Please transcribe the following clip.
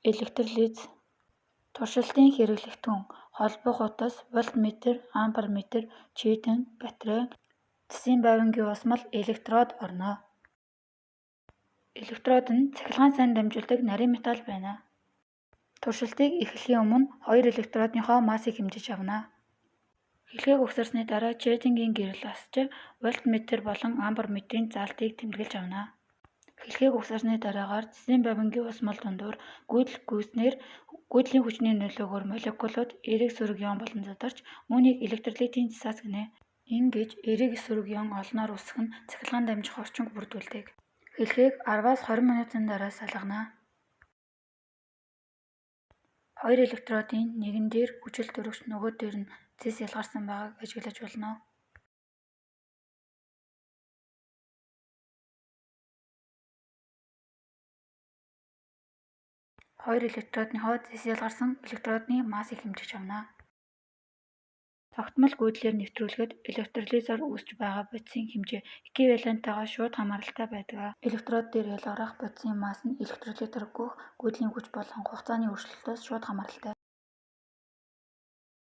Электролиз туршилтын хэрэглэгтэн холбох утас, вольтметр, амперметр, чийдэн, батарей, цэсийн байвангийн усмал, электрод орно. Электрод нь цахилгаан сайн дамжуулдаг нарийн металл байна. Туршилтыг эхлэхийн өмнө хоёр электродынхоо массыг хэмжиж авна. Хэлхийг угсарсны дараа чийдэнгийн гэрэл асч вольтметр болон амперметрийн заалтыг тэмдэглэж авна. Хэлхийг угсарсны дараагаар цэсийн байвангийн усмал дундуур гүйдэл гүйснээр гүйдлийн хүчний нөлөөгөөр молекулууд эерэг сөрөг ион болон задарч үүнийг электролитийн цэсаас гэнэ. Ингэж эерэг сөрөг ион олноор үсэх нь цахилгаан дамжих орчинг бүрдүүлдэг. Хэлхийг 10-аас 20 минутын дараа салгана. Хоёр электродын нэгэн дээр хүчил төрөгч, нөгөө дээр нь цэс ялгарсан байгааг ажиглаж болно. Хоёр электродынхоо цэс ялгарсан электродны массыг хэмжиж авна. Тогтмол гүйдлээр нэвтрүүлэхэд электролизоор үүсч байгаа бодисын хэмжээ эквивалентайгаа шууд хамааралтай байдаг. Электрод дээр ялгарах бодисын масс нь электролитээр өгөх гүйдлийн хүч болон хугацааны өөрчлөлтөөс шууд хамааралтай.